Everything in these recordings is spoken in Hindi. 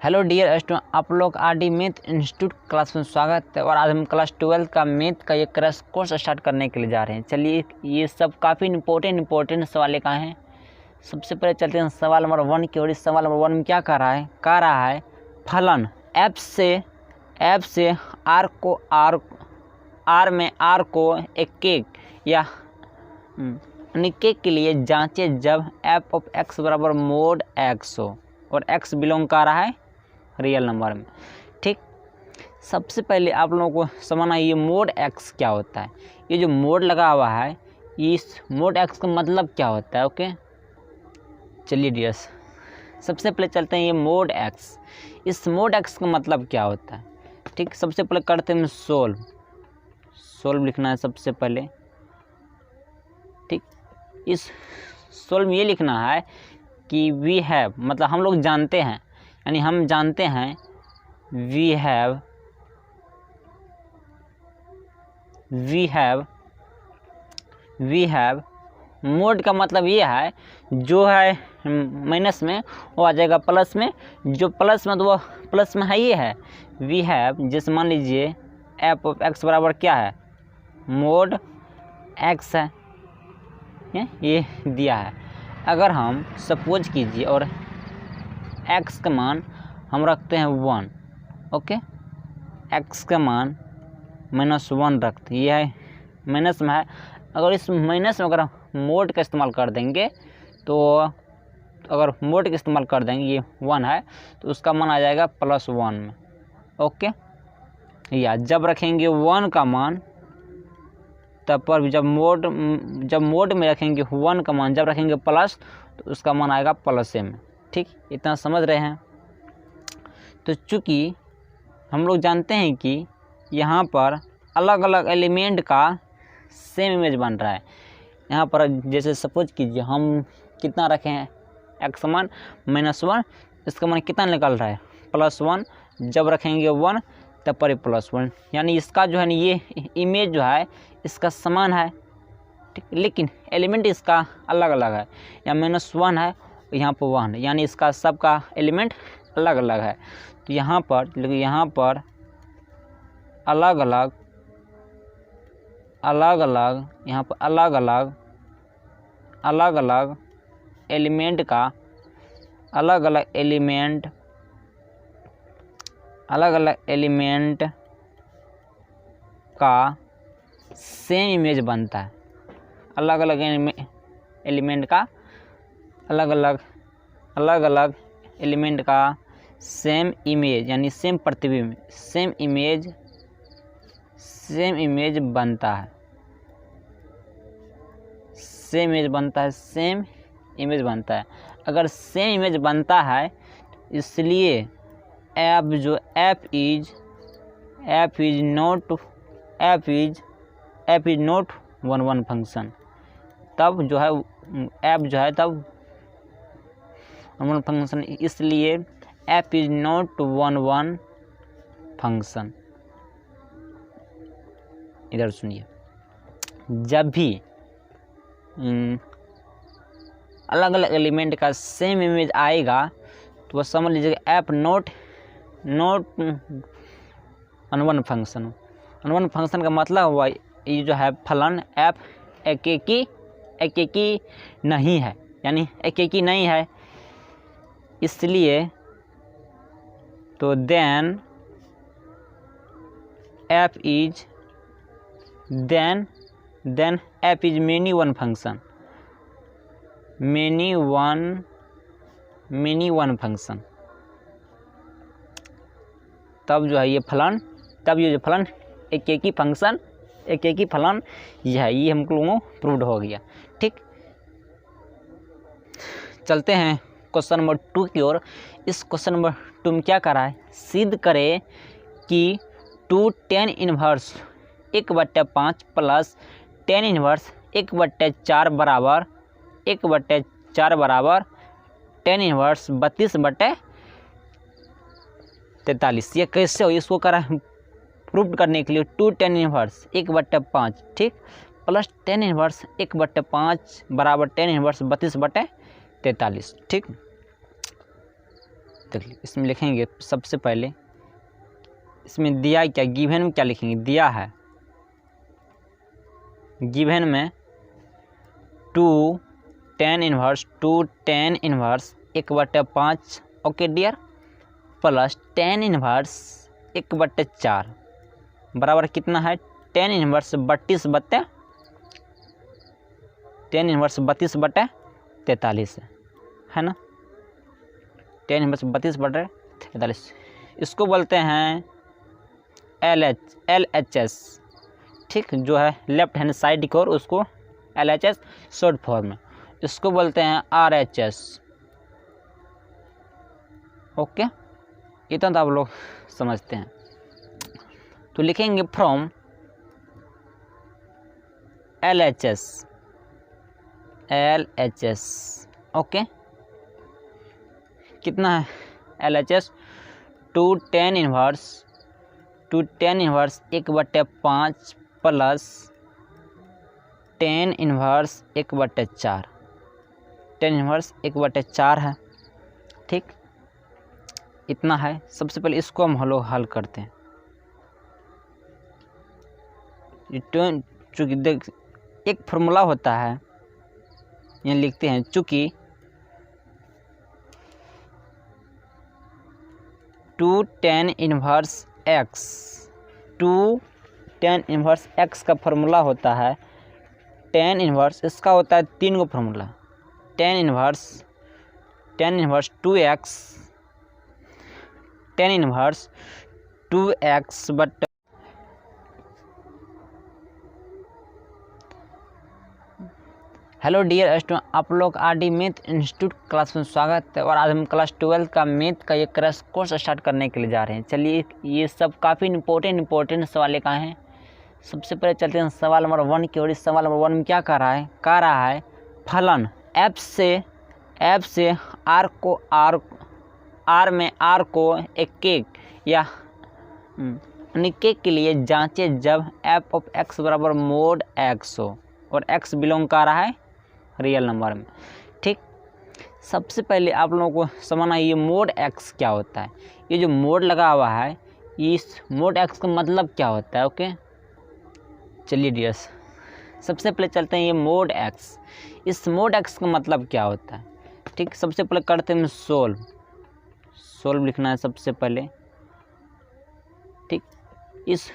हेलो डियर स्टूडेंट, आप लोग आरडी मैथ इंस्टीट्यूट क्लास में स्वागत है। और आज हम क्लास 12 का मैथ का ये क्रैश कोर्स स्टार्ट करने के लिए जा रहे हैं। चलिए, ये सब काफ़ी इंपॉर्टेंट सवाल का हैं। सबसे पहले चलते हैं सवाल नंबर 1 की ओर। इस सवाल नंबर 1 में क्या कह रहा है फलन एफ से आर में आर को एक केक या केक के लिए जांचे जब एफ ऑफ एक्स बराबर मोड एक्स हो और एक्स बिलोंग कर रहा है रियल नंबर में। ठीक, सबसे पहले आप लोगों को समझना ये मोड एक्स क्या होता है। ये जो मोड लगा हुआ है, इस मोड एक्स का मतलब क्या होता है। ओके, चलिए डियर्स, सबसे पहले चलते हैं ये मोड एक्स। इस मोड एक्स का मतलब क्या होता है। ठीक, सबसे पहले करते हैं सोल्व लिखना है सबसे पहले। ठीक, इस सोल्व में ये लिखना है कि वी हैव, मतलब हम लोग जानते हैं, यानी हम जानते हैं वी हैव मोड का मतलब ये है जो है माइनस में वो आ जाएगा प्लस में। जो प्लस में तो वो प्लस में है, ये है वी हैव। जैसे मान लीजिए एफ ऑफ एक्स बराबर क्या है, मोड एक्स है, ये दिया है। अगर हम सपोज कीजिए और x का मान हम रखते हैं 1, ओके, x का मान -1 रखते हैं, ये है माइनस में है। अगर इस माइनस में अगर हम मोड का इस्तेमाल कर देंगे तो अगर मोड का इस्तेमाल कर देंगे, ये 1 है तो उसका मान आ जाएगा +1 में। ओके, या जब रखेंगे 1 का मान तब पर जब मोड में रखेंगे 1 का मान, जब रखेंगे प्लस तो उसका मान आएगा प्लस में। ठीक, इतना समझ रहे हैं। तो चूँकि हम लोग जानते हैं कि यहाँ पर अलग अलग एलिमेंट का सेम इमेज बन रहा है। यहाँ पर जैसे सपोज कीजिए हम कितना रखे हैं, x मान -1, इसका मान कितना निकल रहा है +1। जब रखेंगे 1 तब पर +1, यानी इसका जो है ना ये इमेज जो है इसका समान है। ठीक, लेकिन एलिमेंट इसका अलग अलग है। या -1 है, यहाँ पर 1 है, यानी इसका सबका एलिमेंट अलग अलग है। तो यहाँ पर अलग अलग यहाँ पर अलग अलग एलिमेंट का अलग अलग एलिमेंट का सेम इमेज बनता है। अलग अलग एलिमेंट का अलग अलग एलिमेंट का सेम इमेज, यानी सेम प्रतिबिंब, सेम इमेज बनता है। सेम इमेज बनता है। अगर सेम इमेज बनता है इसलिए एफ इज नॉट 1 फंक्शन। तब जो है एफ जो है तब 1 फंक्शन, इसलिए एफ इज नॉट 1 फंक्शन। इधर सुनिए, जब भी अलग अलग एलिमेंट का सेम इमेज आएगा तो वह समझ लीजिएगा एफ नॉट 1 फंक्शन। 1 फंक्शन का मतलब हुआ ये जो है फलन एफ एकेकी नहीं है, यानी एकेकी नहीं है। इसलिए तो then f is many one function, many one function. तब जो है ये फलन एक ही फंक्शन ये है, ये हम लोगों को प्रूव्ड हो गया। ठीक, चलते हैं क्वेश्चन नंबर 2 की ओर। इस क्वेश्चन नंबर 2 में क्या करा है, सिद्ध करें कि 2 tan inverse 1/5 plus tan inverse 1/4 बराबर tan इनवर्स 32/43। ये कैसे हो, इसको करा प्रूव करने के लिए 2 tan इनवर्स 1/5, ठीक, प्लस tan इनवर्स 1/5 बराबर tan इनवर्स 32/43। ठीक, देख लीजिए, इसमें लिखेंगे सबसे पहले, इसमें दिया क्या, गिवन में क्या लिखेंगे, दिया है गिवन में 2 tan inverse 1/5 okay dear, plus tan inverse 1/4 बराबर कितना है, tan इनवर्स 32/43 है ना, tan इनवर्स 32/43, इसको बोलते हैं LHS, ठीक, जो है लेफ्ट हैंड साइड की ओर, उसको LHS शॉर्ट फॉर्म में, इसको बोलते हैं RHS। ओके, इतना तो आप लोग समझते हैं। तो लिखेंगे फ्रॉम LHS ओके, कितना है LHS, 2 tan inverse 1/5 plus tan inverse 1/4, tan inverse 1/4 है, ठीक, इतना है। सबसे पहले इसको हम लोग हल करते हैं, चूँकि देख एक फॉर्मूला होता है, यहाँ लिखते हैं, चूँकि 2 tan इनवर्स x का फॉर्मूला होता है, tan इनवर्स इसका होता है 3 गो formula, tan inverse 2x, tan inverse 2x but hello dear student, आप लोग RD मैथ इंस्टीट्यूट क्लास में स्वागत है। और आज हम क्लास 12 का मैथ का ये क्रैश कोर्स स्टार्ट करने के लिए जा रहे हैं। चलिए, ये सब काफ़ी इंपॉर्टेंट सवाल का हैं। सबसे पहले चलते हैं सवाल नंबर 1 की ओर। इस सवाल नंबर 1 में क्या कह रहा है, फलन f से r में r को एक केक या केक के लिए जांचे जब f ऑफ x बराबर मोड x हो और x बिलोंग कर रहा है रियल नंबर में, ठीक। सबसे पहले आप लोगों को समझना है ये मोड x क्या होता है। ये जो मोड लगा हुआ है, इस मोड x का मतलब क्या होता है, ओके। चलिए डियर्स, सबसे पहले चलते हैं ये मोड x, इस मोड x का मतलब क्या होता है, ठीक। सबसे पहले करते हैं सोल्व लिखना है सबसे पहले, ठीक। इस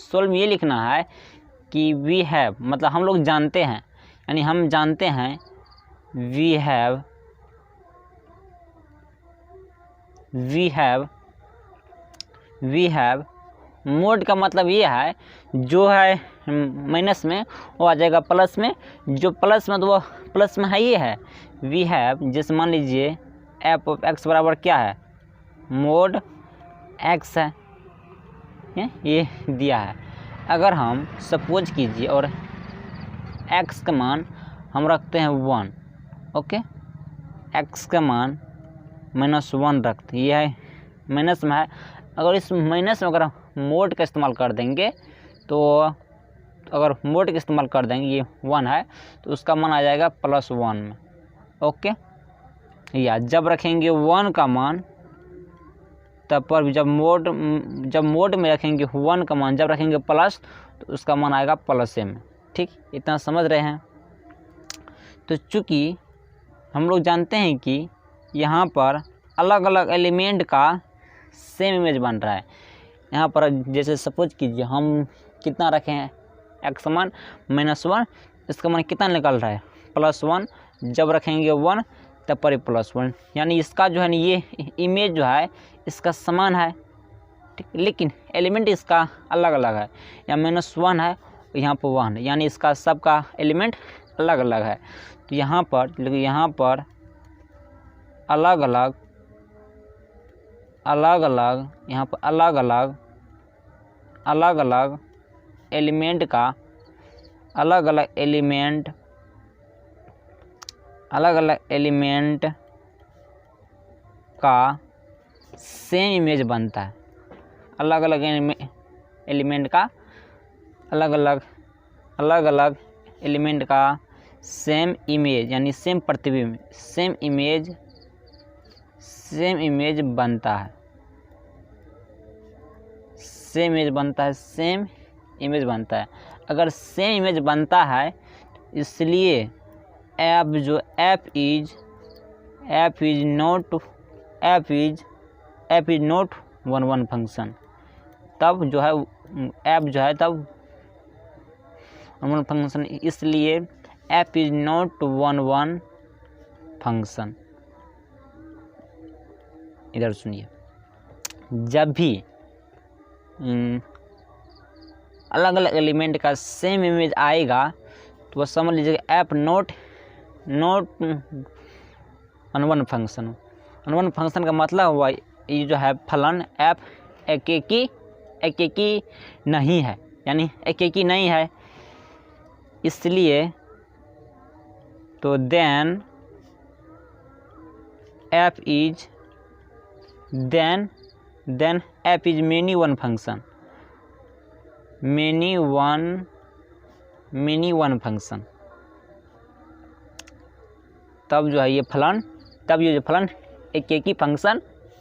सोल्व में ये लिखना है कि वी हैव, मतलब हम लोग जानते हैं, यानी हम जानते हैं वी हैव मोड का मतलब ये है, जो है माइनस में वो आ जाएगा प्लस में, जो प्लस में तो वो प्लस में है, ये है वी हैव। जैसे मान लीजिए एफ ऑफ एक्स बराबर क्या है, मोड एक्स है, ये दिया है। अगर हम सपोज कीजिए और x का मान हम रखते हैं 1, ओके, x का मान -1 रखते हैं, ये है माइनस में है। अगर इस माइनस में अगर हम मोड का इस्तेमाल कर देंगे, तो अगर मोड का इस्तेमाल कर देंगे, ये 1 है तो उसका मान आ जाएगा +1 में, ओके। या जब रखेंगे 1 का मान, तब पर जब मोड में रखेंगे 1 का मान, जब रखेंगे प्लस तो उसका मान आएगा प्लस में, ठीक। इतना समझ रहे हैं। तो चूँकि हम लोग जानते हैं कि यहाँ पर अलग अलग एलिमेंट का सेम इमेज बन रहा है। यहाँ पर जैसे सपोज कीजिए हम कितना रखे हैं, x मान -1, इसका मान कितना निकल रहा है +1, जब रखेंगे 1 तब पर +1, यानी इसका जो है ना ये इमेज जो है इसका समान है, ठीक, लेकिन एलिमेंट इसका अलग अलग है। या -1 है, यहाँ पर 1 है, यानी इसका सबका एलिमेंट अलग अलग है। तो यहाँ पर अलग अलग यहाँ पर अलग अलग एलिमेंट का अलग अलग एलिमेंट का सेम इमेज बनता है। अलग अलग एलिमेंट का अलग अलग एलिमेंट का सेम इमेज, यानी सेम प्रतिबिंब, सेम इमेज बनता है, सेम इमेज बनता है, सेम इमेज बनता है। अगर सेम इमेज बनता है इसलिए ऐप जो app is not one function, तब जो है ऐप जो है तब वन फंक्शन, इसलिए app is not one function. इधर सुनिए, जब भी अलग अलग एलिमेंट का सेम इमेज आएगा तो वह समझ लीजिएगा app not one function. One function का मतलब हुआ ये जो है फलन ऐप एकेकी नहीं है, यानी एकेकी नहीं है, इसलिए तो then f is many one function, many one function. तब जो है ये फलन, तब ये जो फलन एक ही फंक्शन,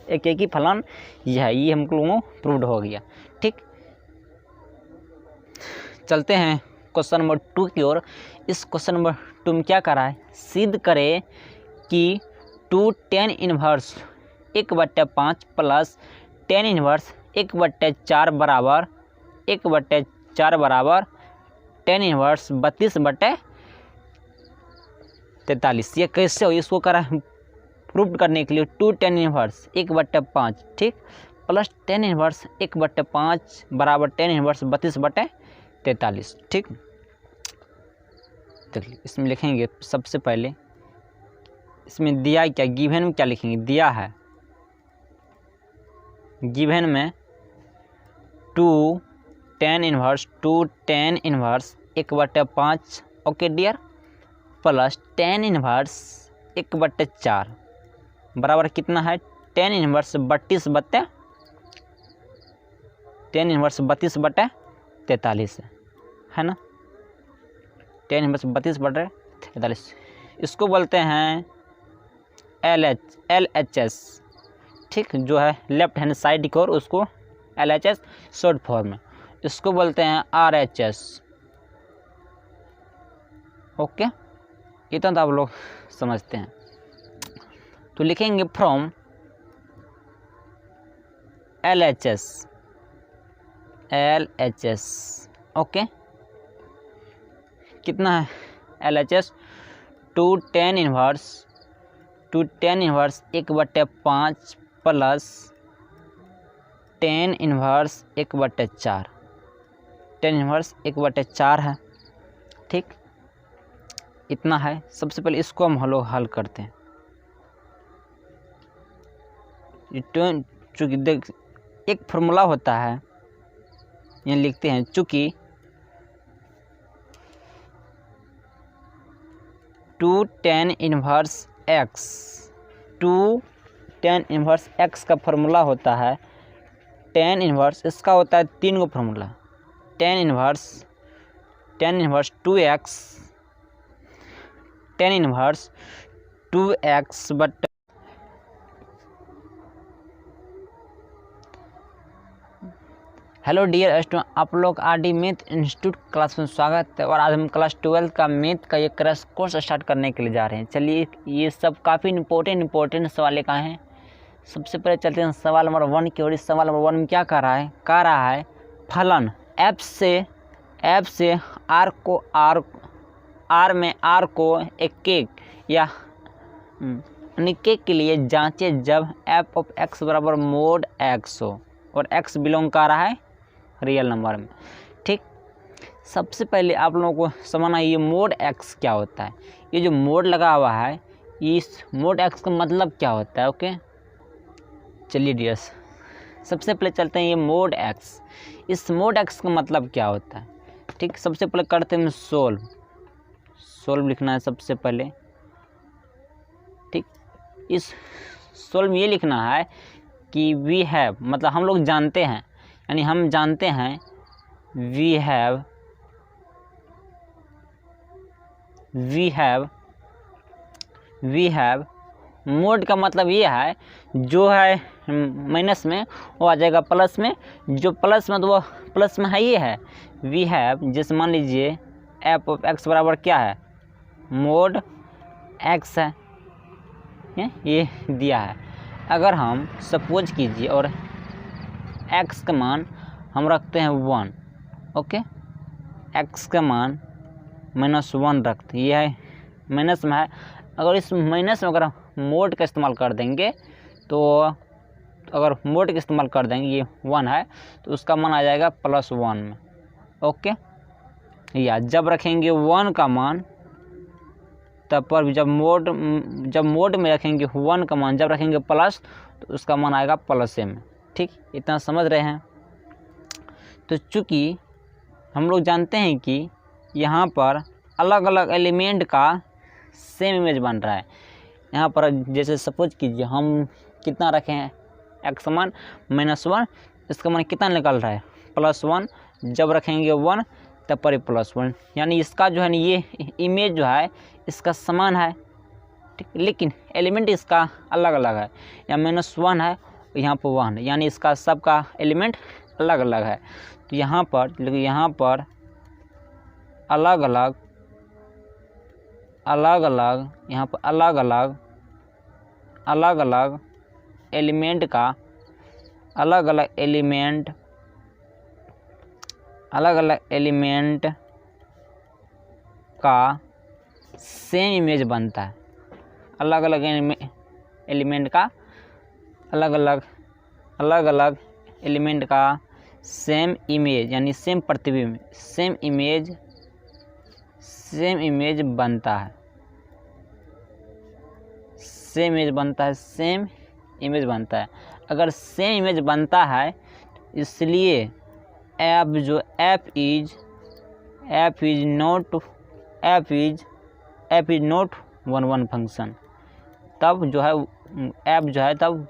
एक ही फलन ये है, ये हम लोगों को प्रूव्ड हो गया। ठीक, चलते हैं क्वेश्चन नंबर 2 की ओर। इस क्वेश्चन नंबर 2 में क्या करा है, सिद्ध करें कि 2 tan inverse 1/5 plus tan inverse 1/4 बराबर 1/4 बराबर tan इनवर्स 32/43। ये कैसे हो, इसको करा प्रूव करने के लिए 2 tan इनवर्स 1/5 ठीक प्लस tan इनवर्स 1/5 बराबर tan इनवर्स 32/43। ठीक, देखिए इसमें लिखेंगे सबसे पहले, इसमें दिया क्या, गिवन में क्या लिखेंगे, दिया है गिवन में 2 tan inverse 1/5 okay dear plus tan inverse 1/4 बराबर कितना है, tan इनवर्स 32/43 है ना, tan इनवर्स 32/43। इसको बोलते हैं LHS ठीक, जो है लेफ्ट हैंड साइड की ओर, उसको LHS शॉर्ट फॉर्म में। इसको बोलते हैं RHS। ओके, इतना तो आप लोग समझते हैं। तो लिखेंगे फ्रॉम LHS ओके, कितना है LHS 2 tan inverse 1/5 plus tan inverse 1/4, tan inverse 1/4 है। ठीक, इतना है। सबसे पहले इसको हम लोग हल करते हैं। चूँकि देख एक फॉर्मूला होता है, ये लिखते हैं चूँकि 2 tan इनवर्स x का फॉर्मूला होता है tan इनवर्स, इसका होता है 3 गो formula, tan inverse 2x, tan inverse 2x but hello dear student, आप लोग RD मैथ इंस्टीट्यूट क्लास में स्वागत है। और आज हम क्लास 12 का मैथ का एक क्रैश कोर्स स्टार्ट करने के लिए जा रहे हैं। चलिए, ये सब काफ़ी इंपॉर्टेंट सवाल का हैं। सबसे पहले चलते हैं सवाल नंबर 1 की ओर। इस सवाल नंबर 1 में क्या कर रहा है फलन f से r में r को एक केक या केक के लिए जांचे जब f ऑफ x बराबर मोड x हो और x बिलोंग कर रहा है रियल नंबर में। ठीक, सबसे पहले आप लोगों को समझना ये मोड x क्या होता है। ये जो मोड लगा हुआ है, इस मोड x का मतलब क्या होता है। ओके, चलिए डियर्स, सबसे पहले चलते हैं ये मोड x। इस मोड x का मतलब क्या होता है। ठीक, सबसे पहले करते हैं सोल्व लिखना है सबसे पहले। ठीक, इस सोल्व में ये लिखना है कि वी हैव, मतलब हम लोग जानते हैं, यानी हम जानते हैं वी हैव मोड का मतलब ये है जो है माइनस में वो आ जाएगा प्लस में, जो प्लस में तो वो प्लस में है ये है वी हैव, जैसे मान लीजिए एफ ऑफ एक्स बराबर क्या है मोड एक्स है, ये दिया है। अगर हम सपोज कीजिए और एक्स का मान हम रखते हैं 1, ओके, एक्स का मान -1 रखते, ये है माइनस में है। अगर इस माइनस में अगर हम मोड का इस्तेमाल कर देंगे तो अगर मोड का इस्तेमाल कर देंगे, ये 1 है तो उसका मान आ जाएगा +1 में, ओके। या जब रखेंगे 1 का मान तब पर जब मोड में रखेंगे 1 का मान, जब रखेंगे प्लस तो उसका मान आएगा +a में, ठीक, इतना समझ रहे हैं। तो चूँकि हम लोग जानते हैं कि यहाँ पर अलग अलग एलिमेंट का सेम इमेज बन रहा है। यहाँ पर जैसे सपोज कीजिए हम कितना रखे हैं एक्स मान -1, इसका मान कितना निकल रहा है +1, जब रखेंगे 1 तब पर +1, यानी इसका जो है ना ये इमेज जो है इसका समान है, ठीक, लेकिन एलिमेंट इसका अलग अलग है। यहाँ -1 है, यहाँ पर 1 है, यानी इसका सबका एलिमेंट अलग अलग है। तो यहाँ पर अलग अलग यहाँ पर अलग अलग एलिमेंट का अलग अलग एलिमेंट का सेम इमेज बनता है। अलग अलग एलिमेंट का अलग अलग एलिमेंट का सेम इमेज यानी सेम प्रतिबिंब, सेम इमेज बनता है, सेम इमेज बनता है। अगर सेम इमेज बनता है इसलिए एफ इज नॉट 1 फंक्शन, तब जो है एफ जो है तब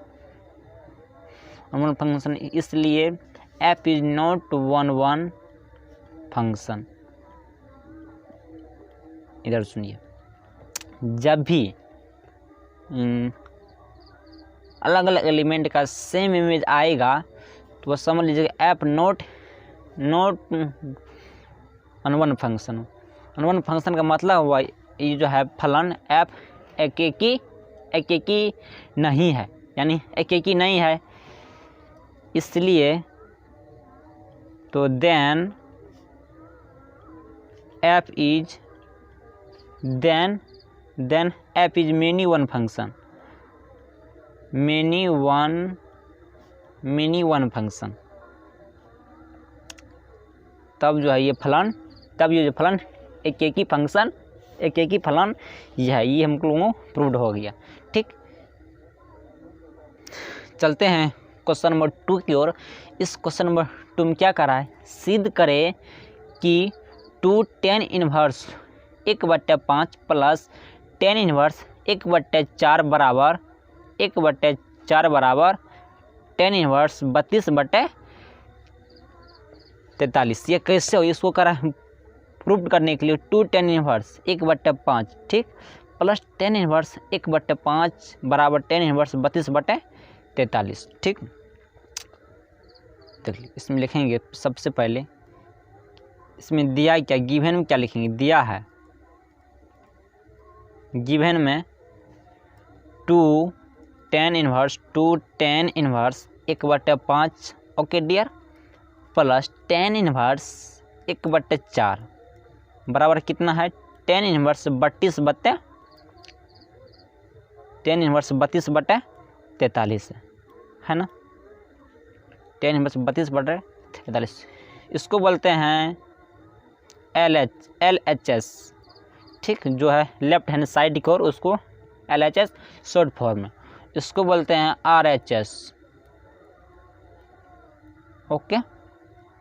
1 फंक्शन, इसलिए एफ इज नॉट 1 फंक्शन। इधर सुनिए, जब भी अलग अलग एलिमेंट का सेम इमेज आएगा तो वह समझ लीजिएगा एफ नॉट 1 फंक्शन। 1 फंक्शन का मतलब हुआ ये जो है फलन एफ एकेकी नहीं है, यानी एकेकी नहीं है, इसलिए तो then f is many one function, many one function. तब जो है ये फलन एक ही फलन ये है, ये हम लोगों को प्रूव्ड हो गया, ठीक। चलते हैं क्वेश्चन नंबर 2 की ओर। इस क्वेश्चन नंबर 2 में क्या करा है, सिद्ध करें कि 2 tan inverse 1/5 plus tan inverse 1/4 बराबर tan इनवर्स 32/43। ये कैसे हो, इसको करा प्रूव करने के लिए 2 tan इनवर्स 1/5, ठीक, प्लस tan इनवर्स 1/5 बराबर tan इनवर्स 32/43, ठीक। देखिए इसमें लिखेंगे सबसे पहले, इसमें दिया क्या, गिवन में क्या लिखेंगे, दिया है गिवन में 2 tan inverse 1/5, okay dear, plus tan inverse 1/4 बराबर कितना है tan इनवर्स 32/43 है ना, tan इनवर्स 32/43। इसको बोलते हैं LHS, ठीक, जो है लेफ्ट हैंड साइड की ओर, उसको LHS शॉर्ट फॉर्म में। इसको बोलते हैं RHS, ओके,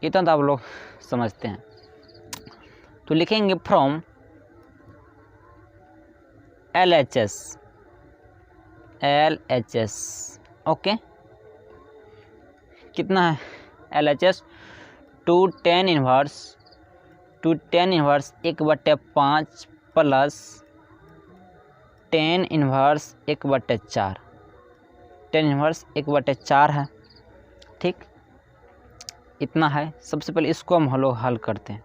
इतना तो आप लोग समझते हैं। तो लिखेंगे फ्रॉम LHS, ओके, कितना है LHS 2 tan inverse 1/5 plus tan inverse 1/4, tan inverse 1/4 है। ठीक, इतना है। सबसे पहले इसको हम लोग हल करते हैं।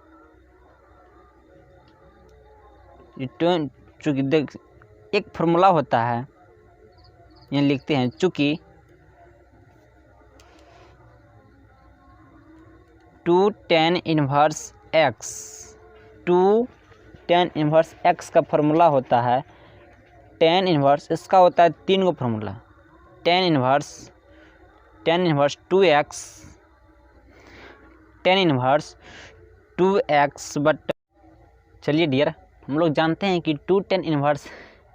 चूँकि देख एक फॉर्मूला होता है, यहाँ लिखते हैं चूँकि 2 tan inverse x, 2 tan inverse x का फॉर्मूला होता है tan इन्वर्स, इसका होता है 3 गो formula. tan inverse 2x, tan inverse 2x but, चलिए डियर, हम लोग जानते हैं कि 2 tan इन्वर्स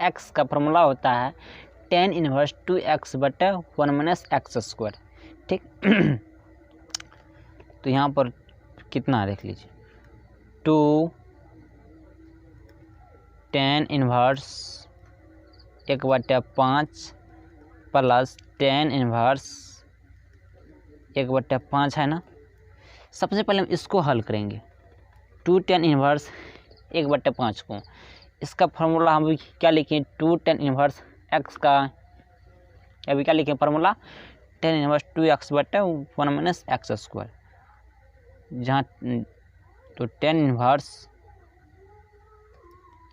x का फॉर्मूला होता है tan इन्वर्स 2x बटे 1 - x²। ठीक तो यहाँ पर कितना देख लीजिए, 2 tan inverse 1/5 plus tan inverse 1/5 है ना। सबसे पहले हम इसको हल करेंगे, 2 tan इन्वर्स 1/5 को। इसका फार्मूला हम क्या लिखें, 2 tan इन्वर्स x का अभी क्या लिखें फार्मूला, tan इन्वर्स 2x बटे 1 - x²। जहाँ तो tan इन्वर्स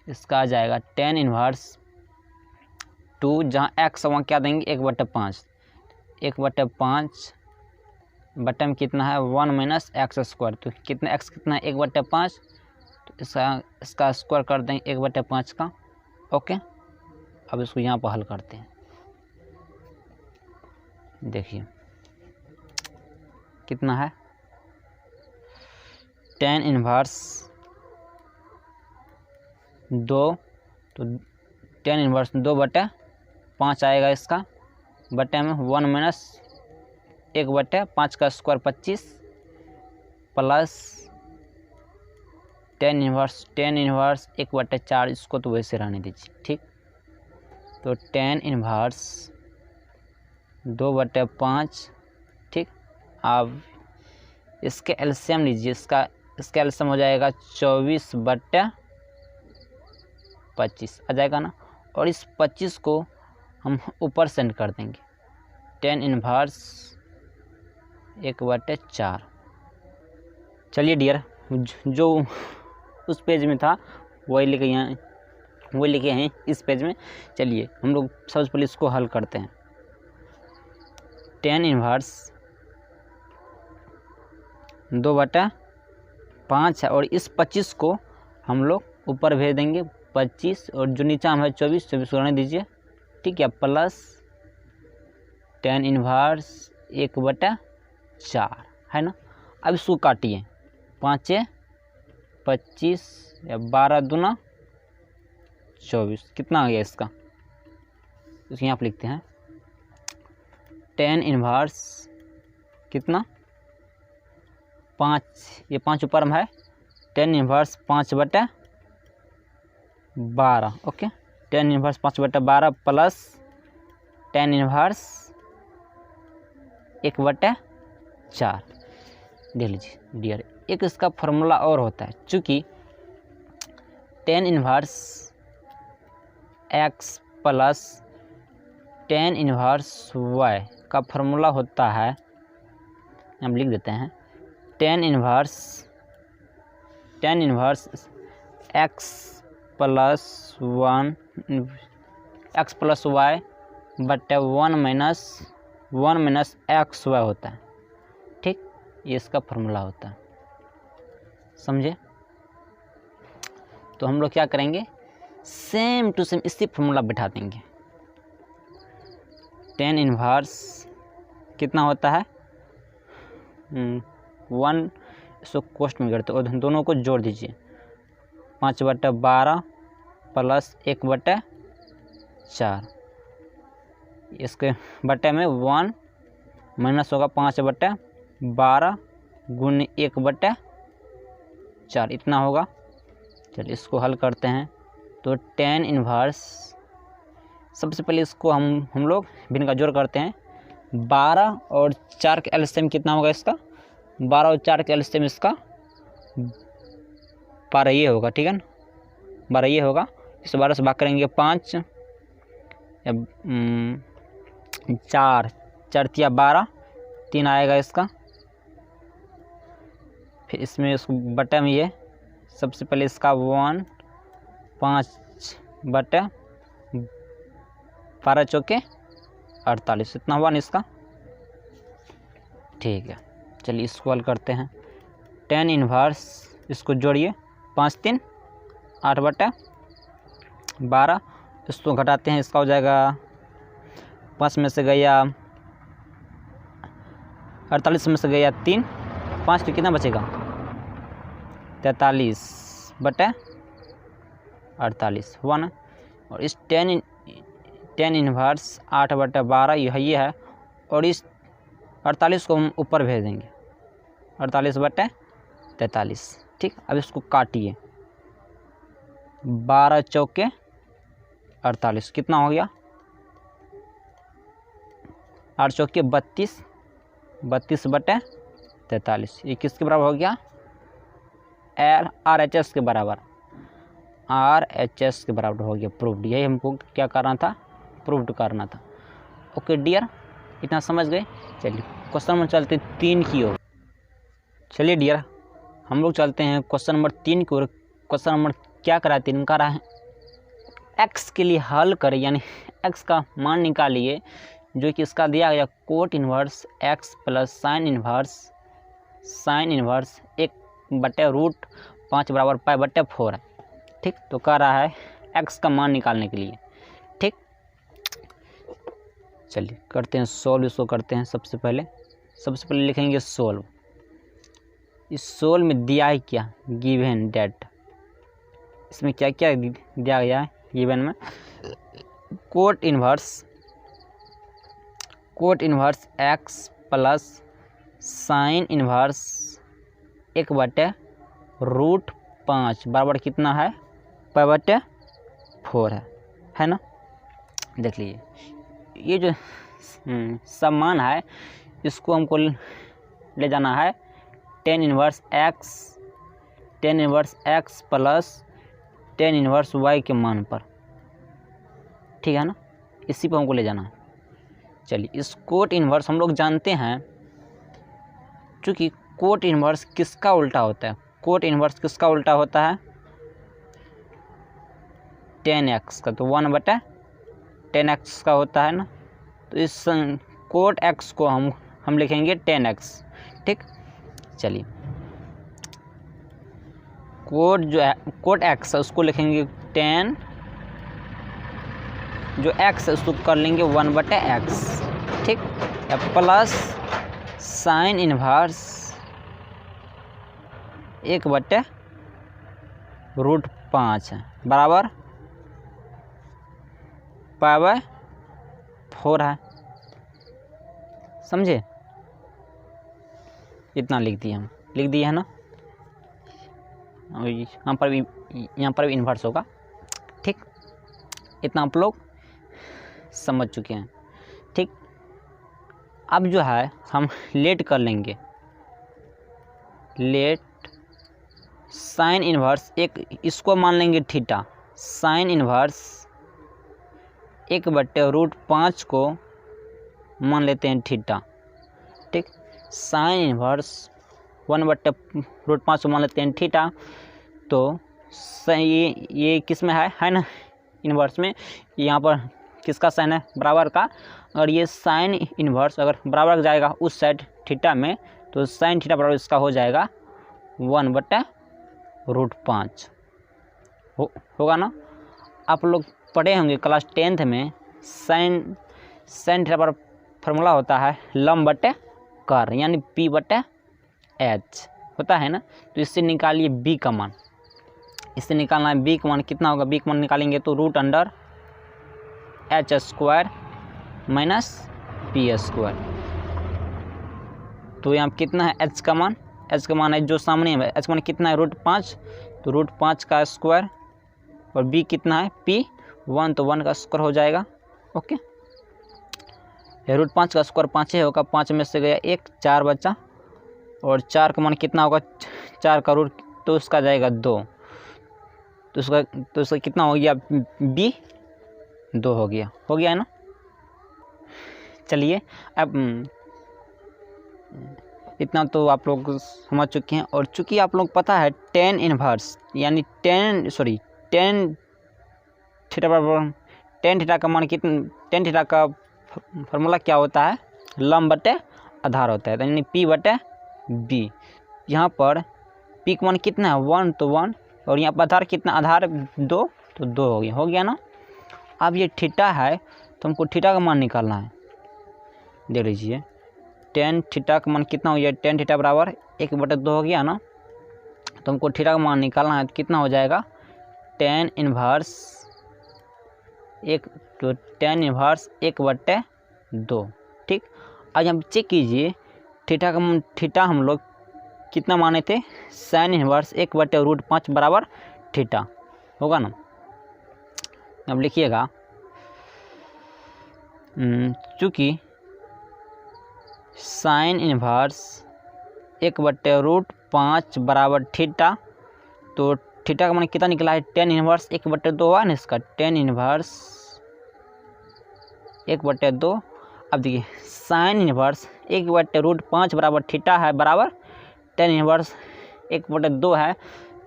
इसका आ जाएगा tan इन्वर्स 2, जहाँ x वहाँ क्या देंगे 1/5, 1/5 बटे में कितना है 1 - x²। तो कितना x कितना है 1/5, तो इसका स्क्वायर कर देंगे 1/5 का। ओके, अब इसको यहाँ पर हल करते हैं। देखिए कितना है, tan इन्वर्स 2, तो tan इन्वर्स 2/5 आएगा इसका, बटे में 1 - 1/5 का स्क्वायर 25 प्लस tan इन्वर्स 1/4, इसको तो वैसे रहने दीजिए। ठीक, तो tan इन्वर्स 2/5। ठीक, अब इसके एलसीएम लीजिए, इसका एलसीएम हो जाएगा 24/25 आ जाएगा ना। और इस 25 को हम ऊपर सेंड कर देंगे, tan इन्वर्स 1/4। चलिए डियर, जो उस पेज में था वही लिखे हैं इस पेज में। चलिए हम लोग सबसे पहले इसको हल करते हैं। tan इन्वर्स 2/5 है और इस 25 को हम लोग ऊपर भेज देंगे 25, और जो नीचा में है 24 को रहने दीजिए। ठीक है, प्लस tan इन्वर्स 1/4 है ना। अब इसको काटिए, 5 × 25 या 12 दूना 24, कितना आ गया इसका, तो यहाँ पर लिखते हैं tan इन्वर्स कितना 5, ये 5 ऊपर में है, tan inverse 5/12। Okay, tan inverse 5/12 plus tan inverse 1/4। देख लीजिए डियर, एक इसका फॉर्मूला और होता है, चूँकि tan inverse x plus tan inverse y का फॉर्मूला होता है, हम लिख देते हैं tan inverse x plus y बटे 1 - xy होता है। ठीक, ये इसका फॉर्मूला होता है, समझे। तो हम लोग क्या करेंगे, सेम टू सेम इसी फॉर्मूला बैठा देंगे। tan इन्वर्स कितना होता है 1, इसको कोष्ट में करते और दोनों को जोड़ दीजिए, 5/12 प्लस 1/4, इसके बटे में 1 माइनस होगा 5/12 गुण 1/4, इतना होगा। चलिए इसको हल करते हैं। तो tan इन्वर्स, सबसे पहले इसको हम लोग भिन्न का जोड़ करते हैं। 12 और 4 का एलसीएम कितना होगा इसका, 12 और 4 का एलसीएम इसका 12 ये होगा। ठीक है ना, 12 ये होगा। इस 12 से भाग करेंगे 5, या 4 4 12 3 आएगा इसका। फिर इसमें इसको बटे में ये सबसे पहले इसका 1 5 बटे 12 चौके 48, इतना हुआ ना इसका। ठीक है, चलिए इसको हल करते हैं। tan इनवर्स इसको जोड़िए, 5 3 8 बटे 12, इसको घटाते हैं, इसका हो जाएगा 5 में से गया 48 में से गया 3, 5 तो कितना बचेगा 43 बटे 48 हुआ ना। और इस tan इनवर्स 8 बटे 12 ये है, और इस 48 को हम ऊपर भेज देंगे, 48 बटे 43। ठीक, अब इसको काटिए, 12 चौके 48 कितना हो गया, 8 चौके 32, 32 बटे 43, ये किसके बराबर हो गया, RHS के बराबर, RHS के बराबर हो गया। प्रूव्ड, यही हमको क्या करना था, प्रूव्ड करना था। ओके डियर, इतना समझ गए। चलिए क्वेश्चन नंबर चलते 3 की ओर। चलिए डियर, हम लोग चलते हैं क्वेश्चन नंबर 3 की ओर। क्वेश्चन नंबर क्या करा है, 3 करा है, x के लिए हल करें, यानी x का मान निकालिए, जो कि इसका दिया गया cot inverse x plus sine inverse 1/√5 बराबर π/4 है। ठीक, तो कह रहा है x का मान निकालने के लिए। ठीक, चलिए करते हैं सोल्व, इसको करते हैं। सबसे पहले लिखेंगे सोल्व। इस सोल्व में दिया है क्या, गिवन डेट, इसमें क्या क्या दिया गया है गिवन में, cot inverse x plus sine inverse 1/√5 बराबर कितना है, π/4 है ना। देख लीजिए, ये जो सब मान है इसको हमको ले जाना है tan inverse x plus tan inverse y के मान पर। ठीक है ना, इसी पर हमको ले जाना है। चलिए, इस कोट इन्वर्स हम लोग जानते हैं, चूँकि कोट इन्वर्स किसका उल्टा होता है, कोट इन्वर्स किसका उल्टा होता है, tan x का, तो 1/tan x का होता है ना। तो इस कोट x को हम लिखेंगे tan x। ठीक, चलिए कोट जो है कोट x है उसको लिखेंगे tan, जो x है उसको कर लेंगे 1/x। ठीक, प्लस साइन इन्वर्स 1/√5 है बराबर π/4 है। समझे, इतना लिख दिए है ना। यहाँ पर भी इन्वर्स होगा। ठीक, इतना आप लोग समझ चुके हैं। ठीक, अब जो है हम लेट कर लेंगे, लेट साइन इन्वर्स इसको मान लेंगे थीटा, साइन इन्वर्स 1/√5 को मान लेते हैं थीटा। ठीक, साइन इन्वर्स 1/√5 को मान लेते हैं थीटा। तो ये किस में है ना, इन्वर्स में, यहाँ पर किसका साइन है, बराबर का। और ये साइन इन्वर्स अगर बराबर जाएगा उस साइड थीटा में, तो साइन थीटा बराबर इसका हो जाएगा 1/√5 होगा ना। आप लोग पढ़े होंगे क्लास 10th में, साइन थीटा पर फार्मूला होता है लंब बटे कर, यानी P/H होता है ना। तो इससे निकालिए b का मान, इससे निकालना है b का मान कितना होगा, b का मान निकालेंगे तो √h² माइनस p²। तो यहाँ कितना है h का मान, है जो सामने है, h का मान कितना है √5, तो √5 का स्क्वायर, और b कितना है p1, तो 1 का स्क्वायर हो जाएगा। ओके, √5 का स्क्वायर 5 ही होगा, 5 में से गया 1, 4 बचा, और 4 का मान कितना होगा, 4 का रूट, तो उसका जाएगा 2, तो उसका कितना हो गया b, 2 हो गया है ना। चलिए अब इतना तो आप लोग समझ चुके हैं। और चूँकि आप लोग पता है टेन इनवर्स यानी टेन थीटा का मान कितना, टेन थीटा का फार्मूला क्या होता है, लंब बटे आधार होता है, यानी P बटे B। यहाँ पर P का मान कितना है 1 तो 1, और यहाँ पर आधार कितना, आधार 2 तो 2 हो गया ना। अब ये थीटा है तो हमको थीटा का मान निकालना है। देख लीजिए टेन थीटा का मान कितना हो गया, टेन थीटा बराबर 1/2 हो गया ना। तो हमको थीटा का मान निकालना है तो कितना हो जाएगा, टेन इनवर्स 1/2। ठीक, आज हम चेक कीजिए थीटा हम लोग कितना माने थे, साइन इनवर्स 1/√5 बराबर थीटा होगा ना। अब लिखिएगा चूँकि साइन इनवर्स 1/√5 बराबर थीटा, तो थीटा का मान कितना निकला है, टेन इनवर्स 1/2 हुआ ना इसका, टेन इनवर्स 1/2। अब देखिए साइन इनवर्स 1/√5 बराबर थीटा है बराबर टेन इनवर्स 1/2 है।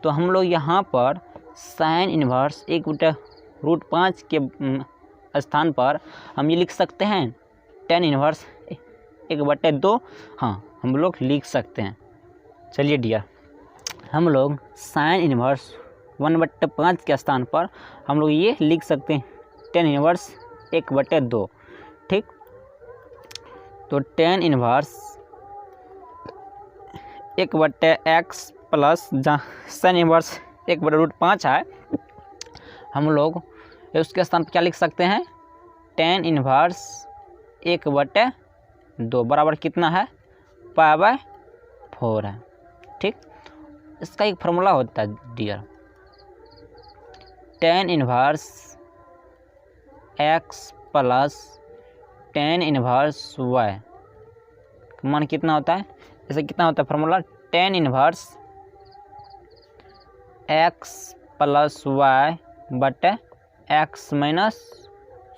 तो हम लोग यहाँ पर साइन इनवर्स 1/√5 के स्थान पर हम ये लिख सकते हैं टेन इनवर्स 1/2। हाँ हम लोग लिख सकते हैं। चलिए डियर, हम लोग साइन इनवर्स 1/5 के स्थान पर हम लोग ये लिख सकते हैं टेन इनवर्स 1/2। ठीक, तो टेन इनवर्स 1/x प्लस जहाँ साइन इनवर्स 1/√5 है, हम लोग उसके स्थान पर क्या लिख सकते हैं, टेन इनवर्स 1/2 बराबर कितना है, π/4 है। ठीक, इसका एक फार्मूला होता है dear, tan inverse x plus tan inverse y मान कितना होता है, इसे कितना होता है formula, tan inverse x plus y बटे x minus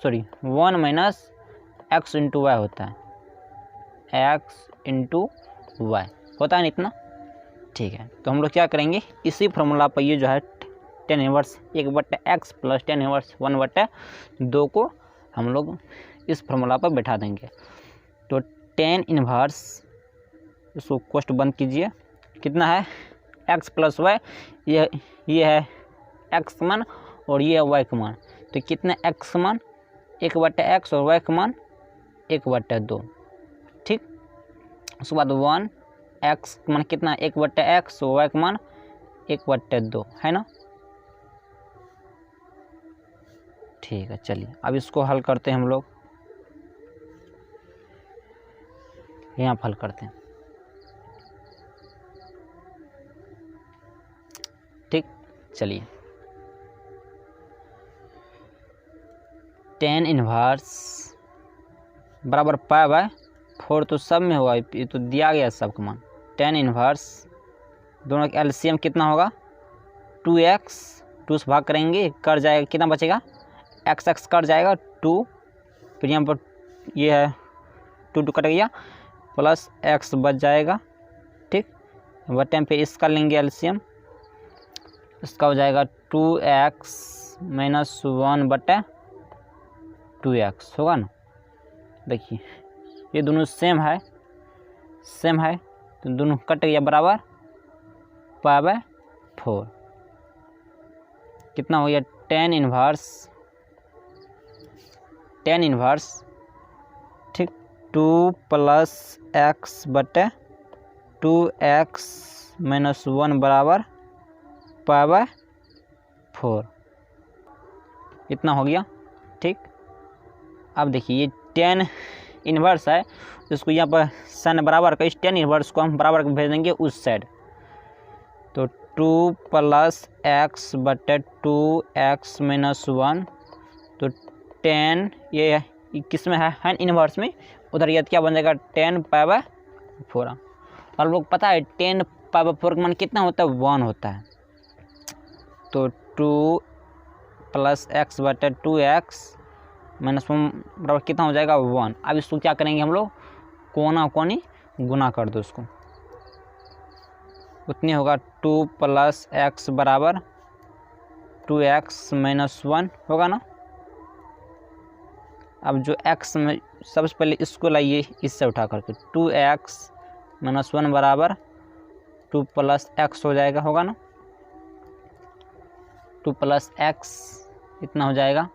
1 minus x into y होता है, x इंटू वाई होता है ना इतना। ठीक है, तो हम लोग क्या करेंगे, इसी फार्मूला पर ये जो है tan inverse 1/x plus tan inverse 1/2 को हम लोग इस फार्मूला पर बैठा देंगे। तो टेन इनवर्स, इसको कोष्ट बंद कीजिए, कितना है x प्लस वाई, ये है x मान और ये है y का मान, तो कितना x मान 1/x और y का मान 1/2। ठीक, उसके बाद 1x मान कितना 1/x और y का मान 1/2 है ना। ठीक है, चलिए अब इसको हल करते हैं हम लोग, यहाँ हल करते हैं। ठीक, चलिए टेन इनवर्स बराबर π/4 तो सब में होगा, ये तो दिया गया सब का मान। टेन इनवर्स दोनों का एलसीएम कितना होगा 2x, 2 से भाग करेंगे कट जाएगा, कितना बचेगा x कट जाएगा 2, फिर यहाँ पर ये है 2 कट गया प्लस x बच जाएगा। ठीक, बटे पे इसका लेंगे एलसीएम, इसका हो जाएगा 2x माइनस 1 बटे 2x होगा ना। देखिए ये दोनों सेम है तो दोनों कट गया बराबर π/4। कितना हो गया टेन इनवर्स ठीक 2 + x बटे 2x माइनस 1 बराबर π/4, इतना हो गया। ठीक, अब देखिए ये टेन इनवर्स है, इसको यहाँ पर साइन बराबर का, इस टेन इनवर्स को हम बराबर भेज देंगे उस साइड, तो 2 + x बटे 2x माइनस 1, तो 10 ये किस में है इनवर्स में, उधर ये क्या बन जाएगा 10 π/4। और लोग पता है 10 π/4 का मान कितना होता है 1 होता है, तो 2 + x बटे 2x -1 बराबर कितना हो जाएगा 1। अब इसको क्या करेंगे हम लोग, कोना कोनी गुना कर दो उसको, उतनी होगा 2 + x बराबर 2x - 1 होगा ना। अब जो x में सबसे पहले इसको लाइए इससे उठा करके, 2x - 1 बराबर 2 + x हो जाएगा, होगा ना। 2 + x इतना हो जाएगा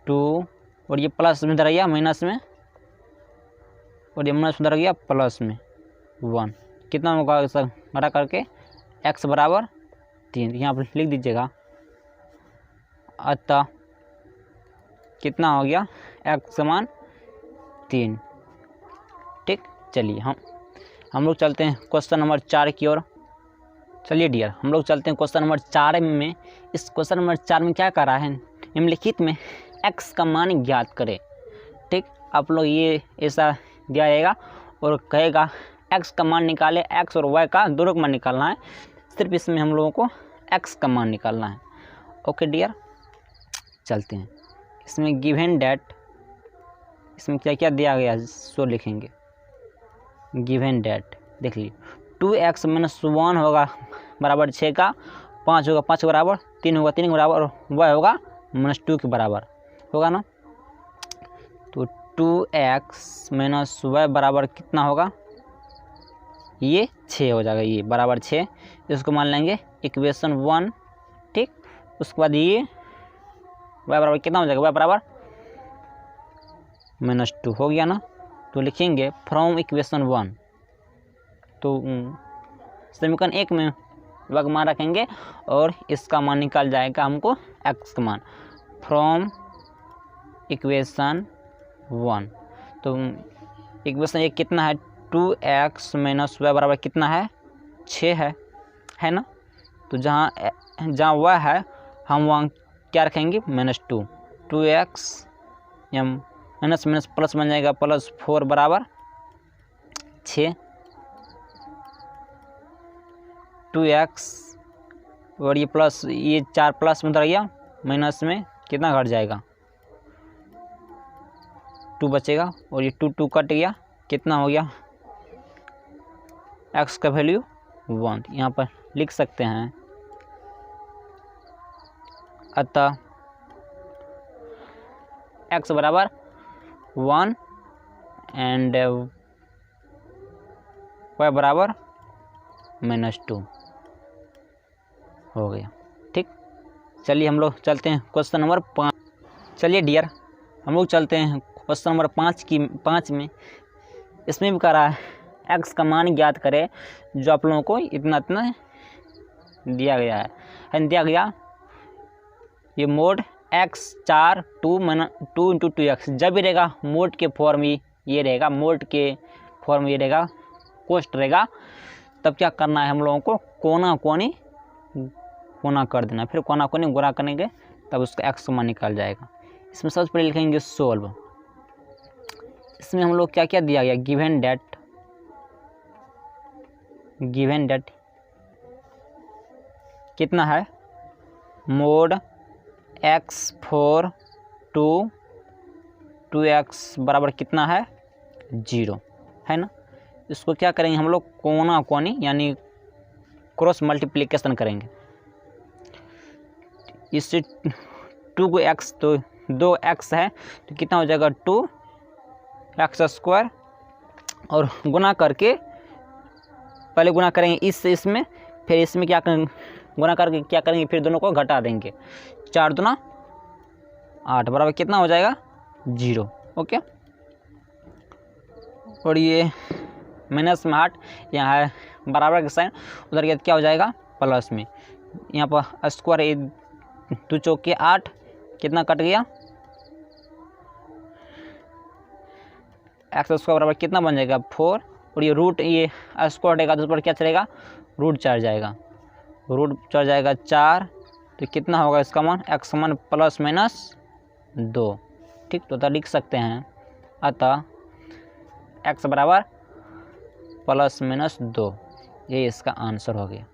2, और ये प्लस में इधर गया माइनस में, और ये माइनस उधर गया प्लस में 1, कितना होगा सर घटा करके x बराबर 3, यहाँ पर लिख दीजिएगा। अतः कितना हो गया x समान 3। ठीक, चलिए हम लोग चलते हैं क्वेश्चन नंबर 4 की ओर। चलिए डियर, हम लोग चलते हैं क्वेश्चन नंबर 4 में। इस क्वेश्चन नंबर 4 में क्या कर रहा है, निम्नलिखित में x का मान ज्ञात करें। ठीक, आप लोग ये ऐसा दिया जाएगा और कहेगा x का मान निकाले, x और y का दोनों का मान निकालना है, सिर्फ इसमें हम लोगों को x का मान निकालना है। ओके डियर, चलते हैं। इसमें गिवन डेट, इसमें क्या क्या दिया गया है सो लिखेंगे। गिवन डेट देख लीजिए, 2x - 1 होगा बराबर 6 का, 5 होगा 5 के बराबर, 3 होगा 3 के बराबर, और y होगा -2 के बराबर, होगा ना। तो 2x - y बराबर कितना होगा, ये 6 हो जाएगा, ये बराबर 6, इसको मान लेंगे इक्वेशन 1। ठीक, उसके बाद ये y बराबर कितना हो जाएगा, y बराबर -2 हो गया ना। तो लिखेंगे फ्रॉम इक्वेशन 1, तो समीकरण 1 में y का मान रखेंगे और इसका मान निकाल जाएगा हमको x का मान फ्रॉम इक्वेशन 1। तो इक्वेशन 1 कितना है, 2x - y बराबर कितना है 6 है ना। तो जहाँ y है हम वहाँ क्या रखेंगे -2, 2x या माइनस माइनस प्लस बन जाएगा +4 बराबर 6, 2x और ये प्लस, ये 4 प्लस में उधर गया, माइनस में कितना घट जाएगा 2 बचेगा, और ये 2 कट गया, कितना हो गया x का वैल्यू 1, यहाँ पर लिख सकते हैं। अतः x बराबर 1 एंड y बराबर -2 हो गया। ठीक, चलिए हम लोग चलते हैं क्वेश्चन नंबर 5। चलिए डियर, हम लोग चलते हैं क्वेश्चन नंबर 5 में। इसमें भी कह रहा है x का मान ज्ञात करें, जो आप लोगों को इतना दिया गया है दिया गया। ये मोड x 4 2 × 2x जब भी रहेगा मोड के फॉर्म ये रहेगा, मोड के फॉर्म ये रहेगा, कोष्ट रहेगा, तब क्या करना है हम लोगों को कोना कोनी गुना कर देना, फिर कोना कोनी गुना करेंगे तब उसका x मान निकल जाएगा। इसमें सबसे पहले लिखेंगे सोल्व। इसमें हम लोग क्या क्या दिया गया, गिवन डेट कितना है, मोड x 4 2x बराबर कितना है 0, है ना। इसको क्या करेंगे हम लोग कोना कोनी यानी क्रॉस मल्टीप्लिकेशन करेंगे। इससे 2 को x, तो 2x है तो कितना हो जाएगा 2x², और गुना करके पहले गुना करेंगे इसमें, फिर इसमें क्या करेंगे गुना करके क्या करेंगे, फिर दोनों को घटा देंगे, 4 दूना 8 बराबर कितना हो जाएगा 0। ओके, और ये माइनस में 8 यहाँ है बराबर का साइन, उधर गया क्या हो जाएगा प्लस में, यहाँ पर स्क्वायर 2 चौके 8, कितना कट गया x² बराबर कितना बन जाएगा 4, और ये रूट ये स्क्वायर रहेगा तो उस पर क्या चलेगा रूट 4 जाएगा, रूट 4 जाएगा 4, तो कितना होगा इसका मान x मान ±2। ठीक, तो लिख सकते हैं अतः x बराबर ±2, ये इसका आंसर हो गया।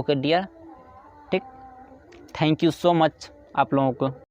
ओके डियर, ठीक, थैंक यू सो मच आप लोगों को।